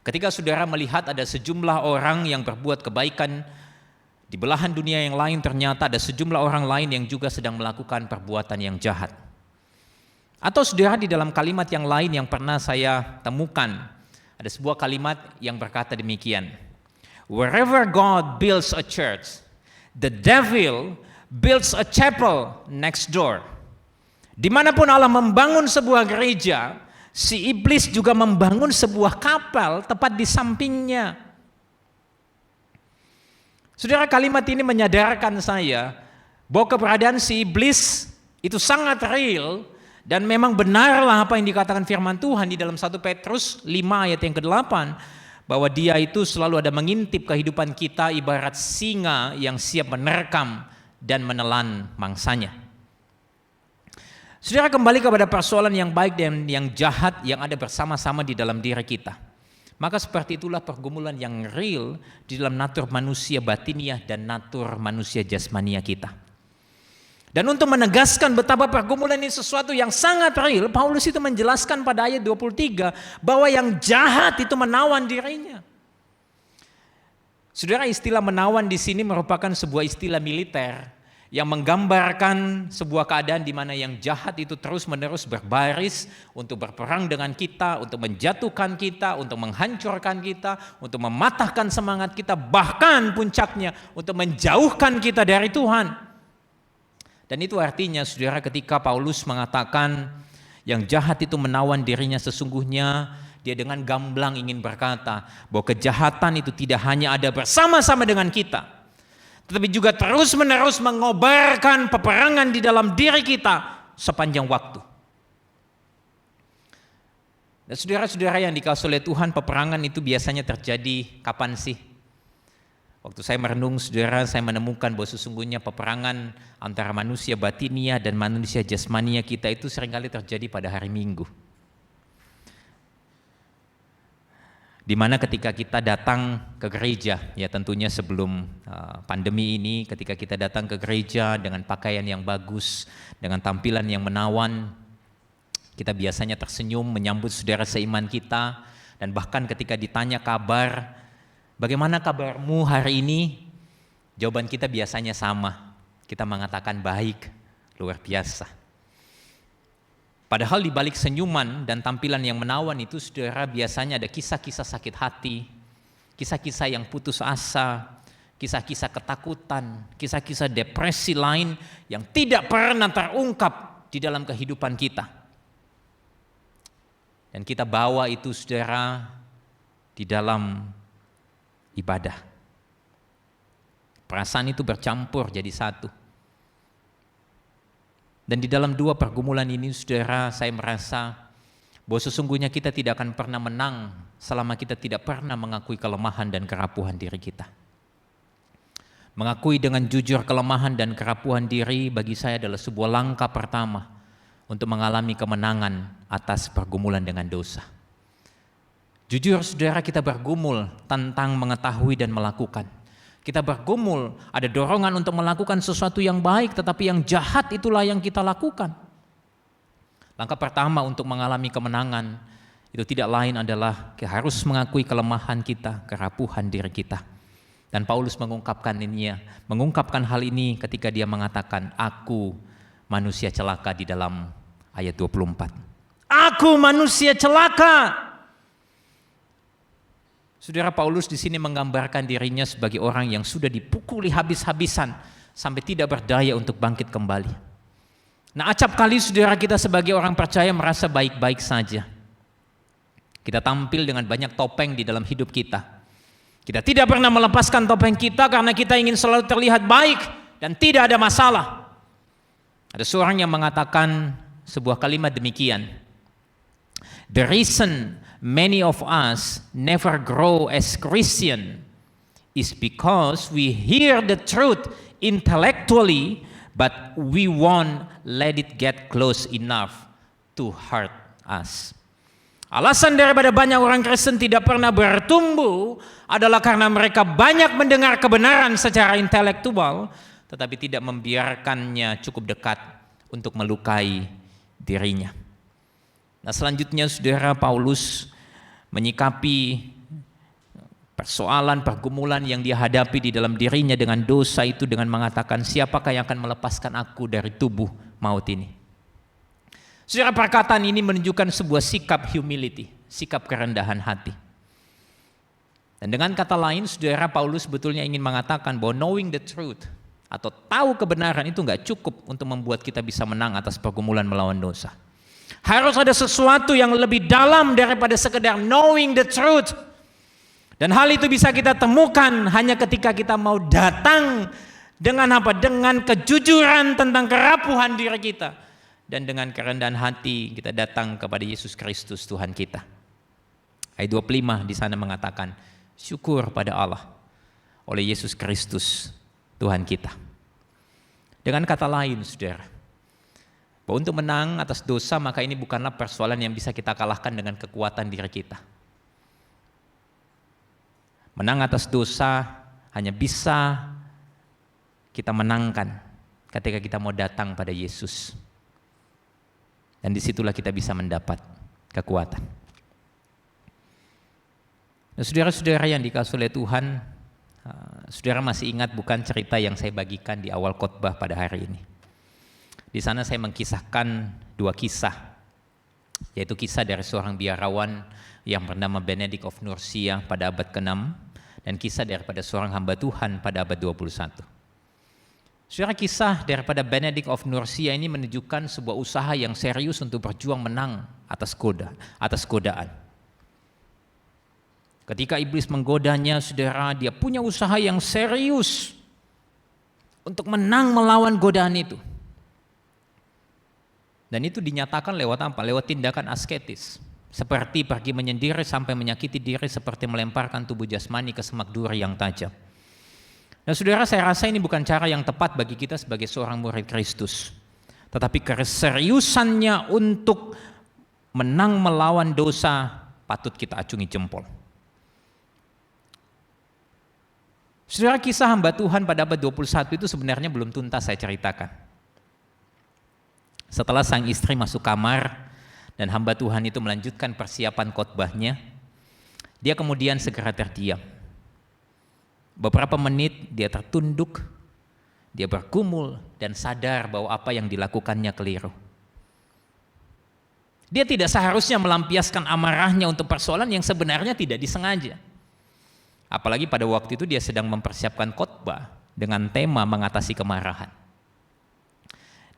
Ketika saudara melihat ada sejumlah orang yang berbuat kebaikan di belahan dunia yang lain, ternyata ada sejumlah orang lain yang juga sedang melakukan perbuatan yang jahat. Atau saudara, di dalam kalimat yang lain yang pernah saya temukan, ada sebuah kalimat yang berkata demikian. Wherever God builds a church, the devil builds a chapel next door. Dimanapun Allah membangun sebuah gereja, si iblis juga membangun sebuah kapal tepat di sampingnya. Saudara, kalimat ini menyadarkan saya bahwa keberadaan si iblis itu sangat real dan memang benarlah apa yang dikatakan firman Tuhan di dalam 1 Petrus 5 ayat yang ke-8 bahwa dia itu selalu ada mengintip kehidupan kita ibarat singa yang siap menerkam dan menelan mangsanya. Saudara, kembali kepada persoalan yang baik dan yang jahat yang ada bersama-sama di dalam diri kita. Maka seperti itulah pergumulan yang real di dalam natur manusia batiniah dan natur manusia jasmania kita. Dan untuk menegaskan betapa pergumulan ini sesuatu yang sangat real, Paulus itu menjelaskan pada ayat 23 bahwa yang jahat itu menawan dirinya. Saudara, istilah menawan di sini merupakan sebuah istilah militer yang menggambarkan sebuah keadaan di mana yang jahat itu terus-menerus berbaris untuk berperang dengan kita, untuk menjatuhkan kita, untuk menghancurkan kita, untuk mematahkan semangat kita, bahkan puncaknya untuk menjauhkan kita dari Tuhan. Dan itu artinya, saudara, ketika Paulus mengatakan yang jahat itu menawan dirinya, sesungguhnya dia dengan gamblang ingin berkata bahwa kejahatan itu tidak hanya ada bersama-sama dengan kita, tetapi juga terus-menerus mengobarkan peperangan di dalam diri kita sepanjang waktu. Dan saudara-saudara yang dikasihi oleh Tuhan, peperangan itu biasanya terjadi kapan sih? Waktu saya merenung, saudara, saya menemukan bahwa sesungguhnya peperangan antara manusia batinia dan manusia jasmania kita itu seringkali terjadi pada hari Minggu. Di mana ketika kita datang ke gereja, ya tentunya sebelum pandemi ini, ketika kita datang ke gereja dengan pakaian yang bagus, dengan tampilan yang menawan, kita biasanya tersenyum menyambut saudara seiman kita, dan bahkan ketika ditanya kabar, bagaimana kabarmu hari ini? Jawaban kita biasanya sama, kita mengatakan baik, luar biasa. Padahal di balik senyuman dan tampilan yang menawan itu, saudara, biasanya ada kisah-kisah sakit hati, kisah-kisah yang putus asa, kisah-kisah ketakutan, kisah-kisah depresi lain yang tidak pernah terungkap di dalam kehidupan kita. Dan kita bawa itu, saudara, di dalam ibadah. Perasaan itu bercampur jadi satu. Dan di dalam dua pergumulan ini, saudara, saya merasa bahwa sesungguhnya kita tidak akan pernah menang selama kita tidak pernah mengakui kelemahan dan kerapuhan diri kita. Mengakui dengan jujur kelemahan dan kerapuhan diri bagi saya adalah sebuah langkah pertama untuk mengalami kemenangan atas pergumulan dengan dosa. Jujur, saudara, kita bergumul tentang mengetahui dan melakukan. Kita bergumul, ada dorongan untuk melakukan sesuatu yang baik, tetapi yang jahat itulah yang kita lakukan. Langkah pertama untuk mengalami kemenangan itu tidak lain adalah kita harus mengakui kelemahan kita, kerapuhan diri kita. Dan Paulus mengungkapkan hal ini ketika dia mengatakan, aku manusia celaka di dalam ayat 24. Aku manusia celaka. Saudara, Paulus di sini menggambarkan dirinya sebagai orang yang sudah dipukuli habis-habisan sampai tidak berdaya untuk bangkit kembali. Nah, acap kali saudara kita sebagai orang percaya merasa baik-baik saja. Kita tampil dengan banyak topeng di dalam hidup kita. Kita tidak pernah melepaskan topeng kita karena kita ingin selalu terlihat baik dan tidak ada masalah. Ada seorang yang mengatakan sebuah kalimat demikian. The reason many of us never grow as Christian is because we hear the truth intellectually, but we won't let it get close enough to hurt us. Alasan daripada banyak orang Kristen tidak pernah bertumbuh adalah karena mereka banyak mendengar kebenaran secara intelektual, tetapi tidak membiarkannya cukup dekat untuk melukai dirinya. Nah, selanjutnya saudara, Paulus menyikapi persoalan, pergumulan yang dia hadapi di dalam dirinya dengan dosa itu dengan mengatakan, siapakah yang akan melepaskan aku dari tubuh maut ini? Saudara, perkataan ini menunjukkan sebuah sikap humility, sikap kerendahan hati. Dan dengan kata lain, saudara, Paulus sebetulnya ingin mengatakan bahwa knowing the truth atau tahu kebenaran itu enggak cukup untuk membuat kita bisa menang atas pergumulan melawan dosa. Harus ada sesuatu yang lebih dalam daripada sekedar knowing the truth. Dan hal itu bisa kita temukan hanya ketika kita mau datang dengan apa? Dengan kejujuran tentang kerapuhan diri kita. Dan dengan kerendahan hati kita datang kepada Yesus Kristus Tuhan kita. Ayat 25 di sana mengatakan, syukur pada Allah oleh Yesus Kristus Tuhan kita. Dengan kata lain, saudara, bahwa untuk menang atas dosa maka ini bukanlah persoalan yang bisa kita kalahkan dengan kekuatan diri kita. Menang atas dosa hanya bisa kita menangkan ketika kita mau datang pada Yesus. Dan disitulah kita bisa mendapat kekuatan. Nah, saudara-saudara yang dikasihi oleh Tuhan, saudara masih ingat bukan cerita yang saya bagikan di awal khotbah pada hari ini? Di sana saya mengkisahkan dua kisah, yaitu kisah dari seorang biarawan yang bernama Benedict of Nursia pada abad ke-6 dan kisah daripada seorang hamba Tuhan pada abad 21. Saudara, kisah daripada Benedict of Nursia ini menunjukkan sebuah usaha yang serius untuk berjuang menang atas godaan. Ketika iblis menggodanya, saudara, dia punya usaha yang serius untuk menang melawan godaan itu. Dan itu dinyatakan lewat apa? Lewat tindakan asketis. Seperti pergi menyendiri sampai menyakiti diri, seperti melemparkan tubuh jasmani ke semak duri yang tajam. Nah, saudara, saya rasa ini bukan cara yang tepat bagi kita sebagai seorang murid Kristus. Tetapi keseriusannya untuk menang melawan dosa patut kita acungi jempol. Saudara, kisah hamba Tuhan pada abad 21 itu sebenarnya belum tuntas saya ceritakan. Setelah sang istri masuk kamar dan hamba Tuhan itu melanjutkan persiapan khotbahnya, dia kemudian segera terdiam. Beberapa menit dia tertunduk, dia bergumul dan sadar bahwa apa yang dilakukannya keliru. Dia tidak seharusnya melampiaskan amarahnya untuk persoalan yang sebenarnya tidak disengaja. Apalagi pada waktu itu dia sedang mempersiapkan khotbah dengan tema mengatasi kemarahan.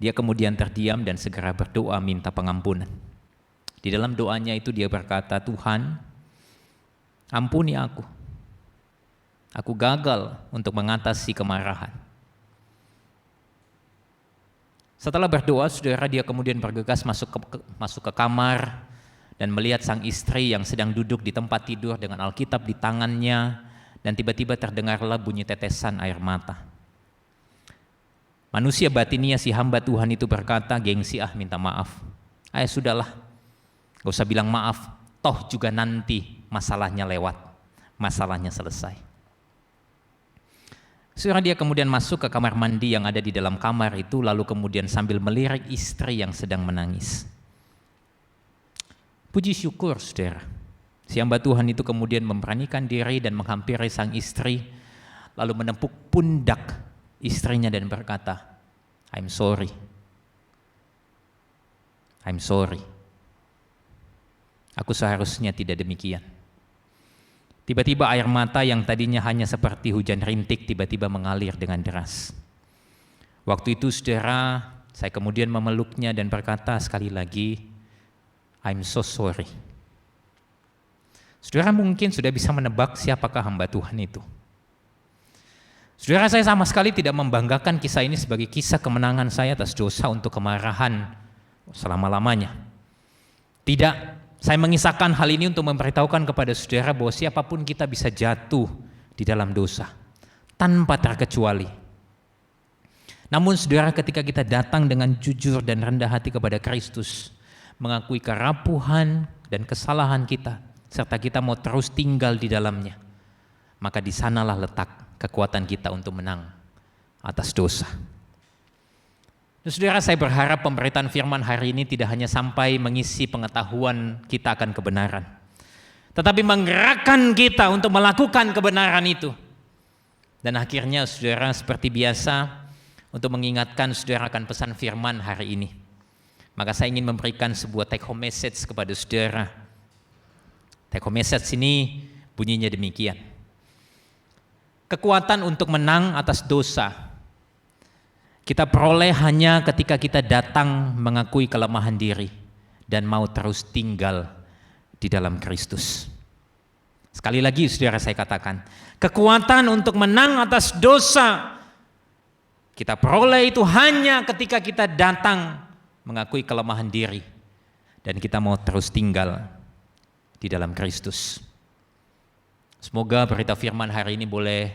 Dia kemudian terdiam dan segera berdoa minta pengampunan. Di dalam doanya itu dia berkata, Tuhan, ampuni aku. Aku gagal untuk mengatasi kemarahan. Setelah berdoa, saudara, dia kemudian bergegas masuk ke kamar dan melihat sang istri yang sedang duduk di tempat tidur dengan Alkitab di tangannya, dan tiba-tiba terdengarlah bunyi tetesan air mata. Manusia batinnya si hamba Tuhan itu berkata, gengsi minta maaf. Sudahlah, gak usah bilang maaf, toh juga nanti masalahnya lewat, masalahnya selesai. Saudara, dia kemudian masuk ke kamar mandi yang ada di dalam kamar itu, lalu kemudian sambil melirik istri yang sedang menangis. Puji syukur, saudara, si hamba Tuhan itu kemudian memberanikan diri dan menghampiri sang istri, lalu menepuk pundak istrinya dan berkata, I'm sorry. Aku seharusnya tidak demikian. Tiba-tiba air mata yang tadinya hanya seperti hujan rintik tiba-tiba mengalir dengan deras. Waktu itu, saudara, saya kemudian memeluknya dan berkata sekali lagi, I'm so sorry. Saudara mungkin sudah bisa menebak siapakah hamba Tuhan itu. Saudara, saya sama sekali tidak membanggakan kisah ini sebagai kisah kemenangan saya atas dosa untuk kemarahan selama-lamanya. Tidak, saya mengisahkan hal ini untuk memberitahukan kepada saudara bahwa siapapun kita bisa jatuh di dalam dosa, tanpa terkecuali. Namun saudara, ketika kita datang dengan jujur dan rendah hati kepada Kristus, mengakui kerapuhan dan kesalahan kita, serta kita mau terus tinggal di dalamnya, maka di sanalah letak kekuatan kita untuk menang atas dosa. Dan saudara, saya berharap pemberitaan firman hari ini tidak hanya sampai mengisi pengetahuan kita akan kebenaran, tetapi menggerakkan kita untuk melakukan kebenaran itu. Dan akhirnya saudara, seperti biasa, untuk mengingatkan saudara akan pesan firman hari ini, maka saya ingin memberikan sebuah take home message kepada saudara. Take home message ini bunyinya demikian. Kekuatan untuk menang atas dosa kita peroleh hanya ketika kita datang mengakui kelemahan diri dan mau terus tinggal di dalam Kristus. Sekali lagi saudara, saya katakan, kekuatan untuk menang atas dosa kita peroleh itu hanya ketika kita datang mengakui kelemahan diri dan kita mau terus tinggal di dalam Kristus. Semoga berita firman hari ini boleh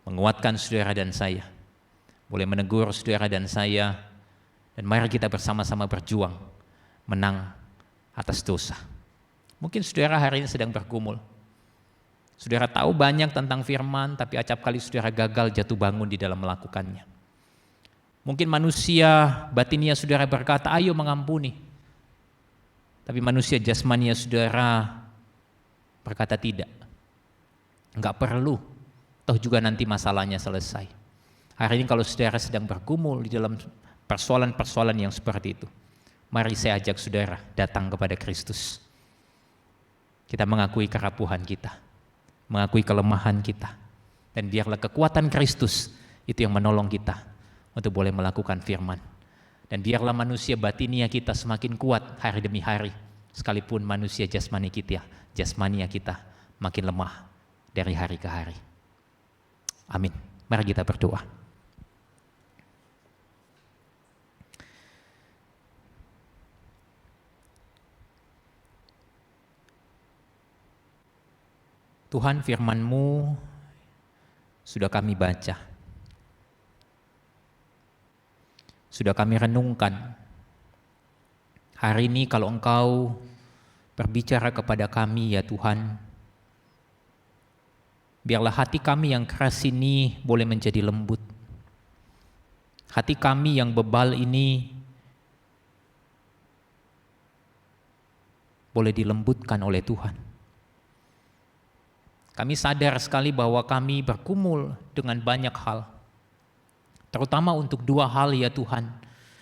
menguatkan saudara dan saya, boleh menegur saudara dan saya, dan mari kita bersama-sama berjuang menang atas dosa. Mungkin saudara hari ini sedang bergumul. Saudara tahu banyak tentang firman, tapi acap kali saudara gagal jatuh bangun di dalam melakukannya. Mungkin manusia batinia saudara berkata, ayo mengampuni. Tapi manusia jasmania saudara berkata tidak. Enggak perlu, toh juga nanti masalahnya selesai. Hari ini kalau saudara sedang bergumul di dalam persoalan-persoalan yang seperti itu, mari saya ajak saudara datang kepada Kristus. Kita mengakui kerapuhan kita, mengakui kelemahan kita, dan biarlah kekuatan Kristus itu yang menolong kita untuk boleh melakukan firman. Dan biarlah manusia batinia kita semakin kuat hari demi hari, sekalipun manusia jasmania kita makin lemah dari hari ke hari. Amin. Mari kita berdoa. Tuhan, firman-Mu sudah kami baca, sudah kami renungkan. Hari ini kalau Engkau berbicara kepada kami ya Tuhan, biarlah hati kami yang keras ini boleh menjadi lembut. Hati kami yang bebal ini boleh dilembutkan oleh Tuhan. Kami sadar sekali bahwa kami bergumul dengan banyak hal, terutama untuk dua hal ya Tuhan.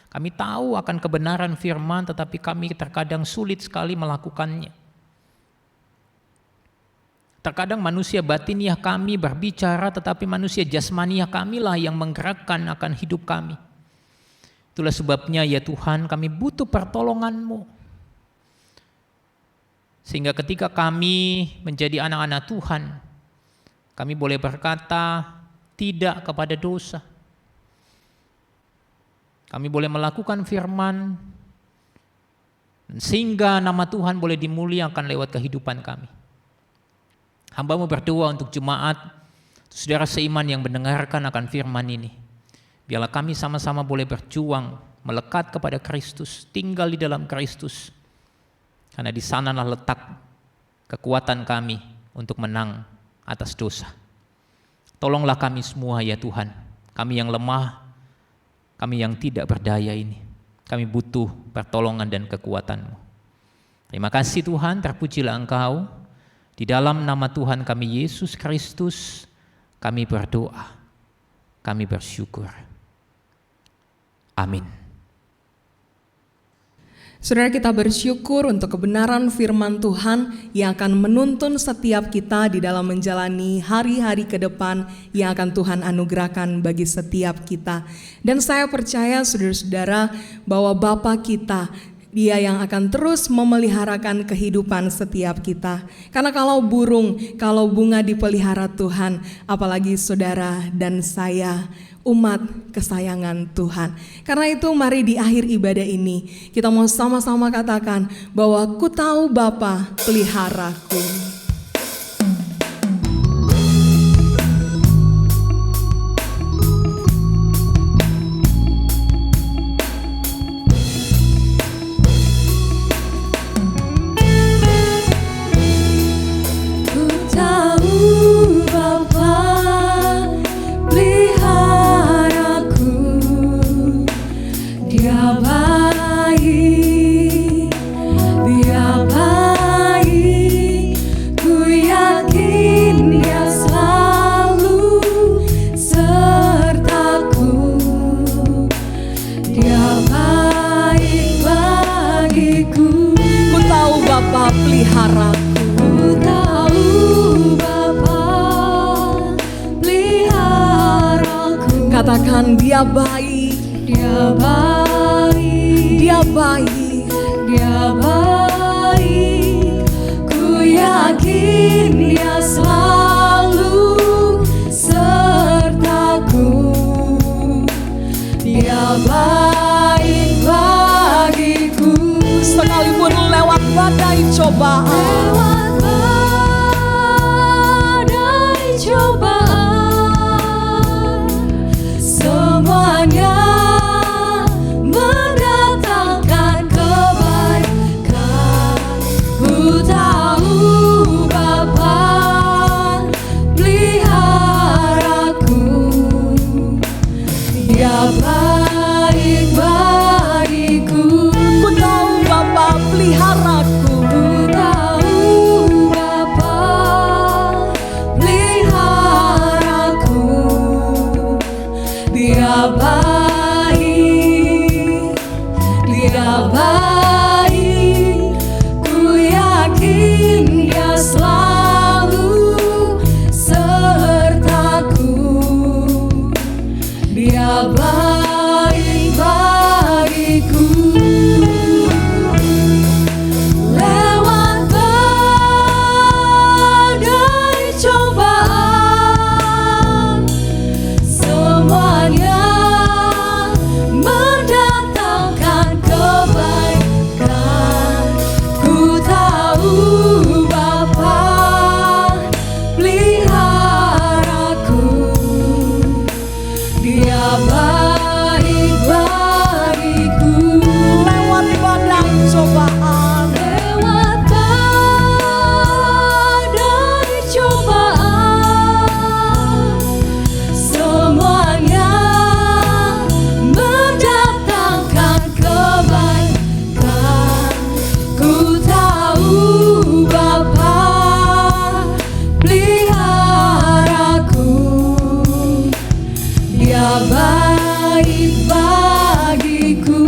Kami tahu akan kebenaran firman, tetapi kami terkadang sulit sekali melakukannya. Terkadang manusia batiniah kami berbicara, tetapi manusia jasmaniah kamilah yang menggerakkan akan hidup kami. Itulah sebabnya ya Tuhan, kami butuh pertolongan-Mu. Sehingga ketika kami menjadi anak-anak Tuhan, kami boleh berkata tidak kepada dosa. Kami boleh melakukan firman, sehingga nama Tuhan boleh dimuliakan lewat kehidupan kami. Hamba-Mu berdoa untuk jemaat, saudara seiman yang mendengarkan akan firman ini. Biarlah kami sama-sama boleh berjuang, melekat kepada Kristus, tinggal di dalam Kristus. Karena di sanalah letak kekuatan kami untuk menang atas dosa. Tolonglah kami semua ya Tuhan, kami yang lemah, kami yang tidak berdaya ini. Kami butuh pertolongan dan kekuatan-Mu. Terima kasih Tuhan, terpujilah Engkau. Di dalam nama Tuhan kami Yesus Kristus, kami berdoa, kami bersyukur. Amin. Saudara, kita bersyukur untuk kebenaran firman Tuhan yang akan menuntun setiap kita di dalam menjalani hari-hari ke depan yang akan Tuhan anugerahkan bagi setiap kita. Dan saya percaya saudara-saudara bahwa Bapa kita Dia yang akan terus memeliharakan kehidupan setiap kita. Karena kalau burung, kalau bunga dipelihara Tuhan, apalagi saudara dan saya, umat kesayangan Tuhan. Karena itu mari di akhir ibadah ini kita mau sama-sama katakan bahwa ku tahu Bapa peliharaku. Katakan dia baik, dia baik, dia baik, dia baik. Ku yakin dia selalu sertaku. Dia baik bagiku. Sekalipun lewat badai cobaan, lewat badai cobaan, semuanya mendatangkan kebaikan. Ku tahu Bapa peliharaku. Dia baik bagiku. Ku tahu Bapa peliharaku. Ku tahu Bapa peliharaku. Dia baik, dia baik. Ku yakin dia selalu sertaku. Dia baik bagiku. Lewat badai cobaan, semuanya mendatangkan kebaikan. Ku tahu Bapa peliharaku. Dia baik bagiku. Lewat badai cobaan, lewat badai cobaan, semuanya mendatangkan kebaikan. Ku tahu Bapa peliharaku. Dia baik bagiku.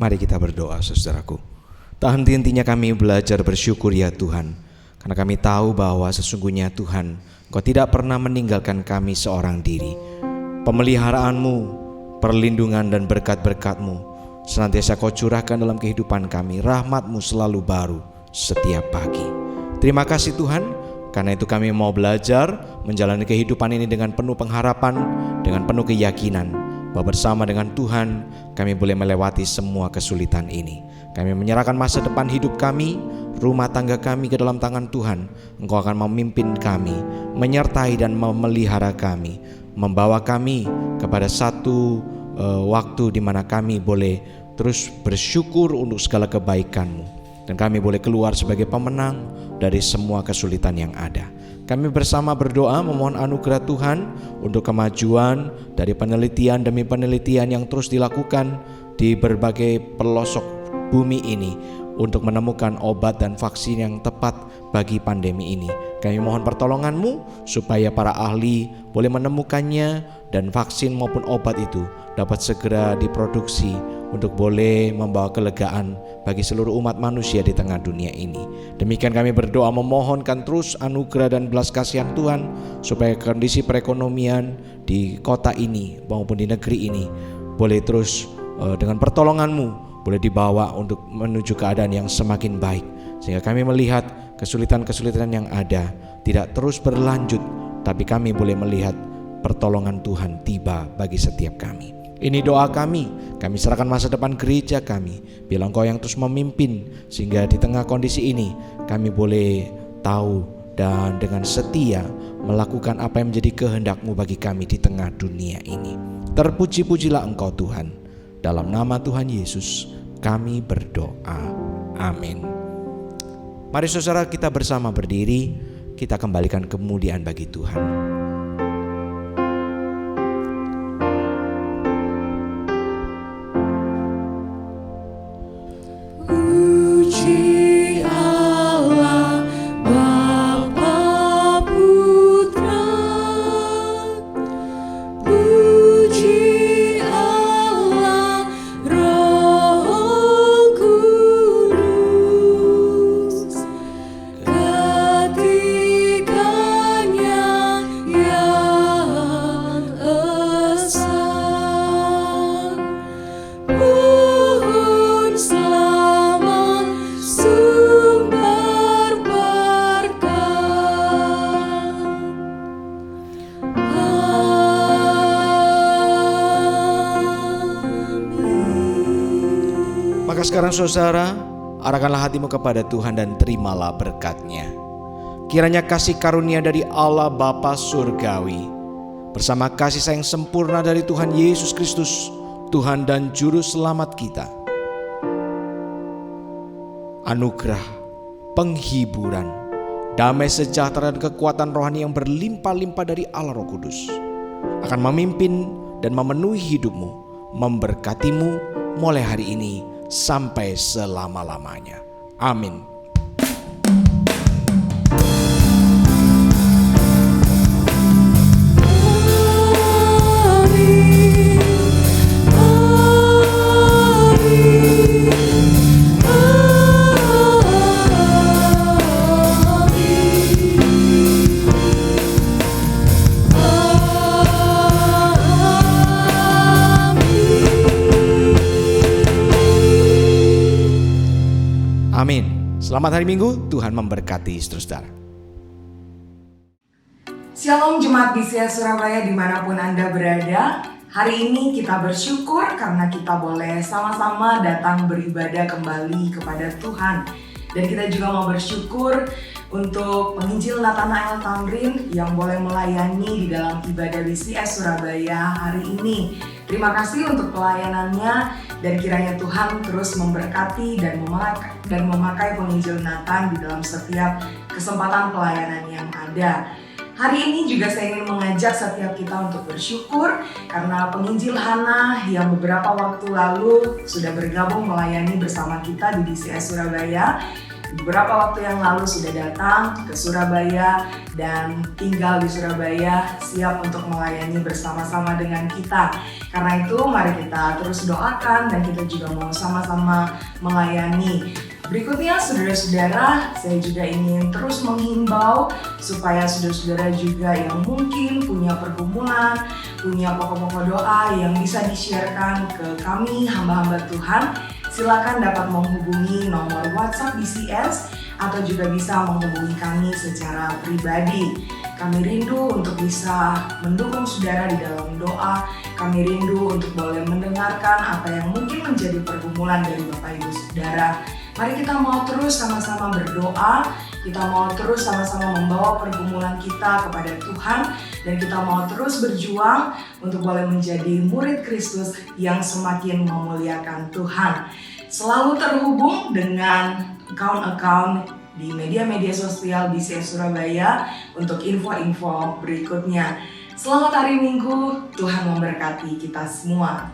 Mari kita berdoa, saudaraku. Tak henti-hentinya kami belajar bersyukur ya Tuhan, karena kami tahu bahwa sesungguhnya Tuhan, Engkau tidak pernah meninggalkan kami seorang diri. Pemeliharaanmu, perlindungan dan berkat-berkat-Mu senantiasa Kau curahkan dalam kehidupan kami. Rahmat-Mu selalu baru setiap pagi. Terima kasih Tuhan, karena itu kami mau belajar menjalani kehidupan ini dengan penuh pengharapan, dengan penuh keyakinan bahwa bersama dengan Tuhan kami boleh melewati semua kesulitan ini. Kami menyerahkan masa depan hidup kami, rumah tangga kami ke dalam tangan Tuhan. Engkau akan memimpin kami, menyertai dan memelihara kami, membawa kami kepada satu waktu di mana kami boleh terus bersyukur untuk segala kebaikan-Mu, dan kami boleh keluar sebagai pemenang dari semua kesulitan yang ada. Kami bersama berdoa memohon anugerah Tuhan untuk kemajuan dari penelitian demi penelitian yang terus dilakukan di berbagai pelosok bumi ini untuk menemukan obat dan vaksin yang tepat bagi pandemi ini. Kami mohon pertolongan-Mu supaya para ahli boleh menemukannya dan vaksin maupun obat itu dapat segera diproduksi untuk boleh membawa kelegaan bagi seluruh umat manusia di tengah dunia ini. Demikian kami berdoa memohonkan terus anugerah dan belas kasihan Tuhan, supaya kondisi perekonomian di kota ini maupun di negeri ini boleh terus dengan pertolongan-Mu boleh dibawa untuk menuju keadaan yang semakin baik, sehingga kami melihat kesulitan-kesulitan yang ada tidak terus berlanjut, tapi kami boleh melihat pertolongan Tuhan tiba bagi setiap kami. Ini doa kami serahkan masa depan gereja kami, biar Engkau yang terus memimpin, sehingga di tengah kondisi ini kami boleh tahu dan dengan setia melakukan apa yang menjadi kehendak-Mu bagi kami di tengah dunia ini. Terpuji-pujilah Engkau Tuhan. Dalam nama Tuhan Yesus kami berdoa. Amin. Mari saudara, kita bersama berdiri, kita kembalikan kemuliaan bagi Tuhan. Maka sekarang saudara, arahkanlah hatimu kepada Tuhan dan terimalah berkat-Nya. Kiranya kasih karunia dari Allah Bapa Surgawi, bersama kasih sayang sempurna dari Tuhan Yesus Kristus, Tuhan dan Juru Selamat kita, anugerah, penghiburan, damai sejahtera dan kekuatan rohani yang berlimpah-limpah dari Allah Roh Kudus akan memimpin dan memenuhi hidupmu, memberkatimu mulai hari ini sampai selama-lamanya. Amin. Amin. Selamat hari Minggu, Tuhan memberkati saudara. Shalom Jemaat BCS Surabaya dimanapun Anda berada. Hari ini kita bersyukur karena kita boleh sama-sama datang beribadah kembali kepada Tuhan. Dan kita juga mau bersyukur untuk penginjil Nathanael Tamrin yang boleh melayani di dalam ibadah BCS Surabaya hari ini. Terima kasih untuk pelayanannya, dan kiranya Tuhan terus memberkati dan memakai penginjil Nathan di dalam setiap kesempatan pelayanan yang ada. Hari ini juga saya ingin mengajak setiap kita untuk bersyukur karena penginjil Hana yang beberapa waktu lalu sudah bergabung melayani bersama kita di DCS Surabaya. Beberapa waktu yang lalu sudah datang ke Surabaya dan tinggal di Surabaya, siap untuk melayani bersama-sama dengan kita. Karena itu mari kita terus doakan dan kita juga mau sama-sama melayani. Berikutnya saudara-saudara, saya juga ingin terus menghimbau supaya saudara-saudara juga yang mungkin punya pergumulan, punya pokok-pokok doa yang bisa di-sharekan ke kami hamba-hamba Tuhan. Silakan dapat menghubungi nomor WhatsApp BCS atau juga bisa menghubungi kami secara pribadi. Kami rindu untuk bisa mendukung saudara di dalam doa. Kami rindu untuk boleh mendengarkan apa yang mungkin menjadi pergumulan dari Bapak Ibu Saudara. Mari kita mau terus sama-sama berdoa. Kita mau terus sama-sama membawa pergumulan kita kepada Tuhan. Dan kita mau terus berjuang untuk boleh menjadi murid Kristus yang semakin memuliakan Tuhan. Selalu terhubung dengan account-account di media-media sosial BCS Surabaya untuk info-info berikutnya. Selamat hari Minggu, Tuhan memberkati kita semua.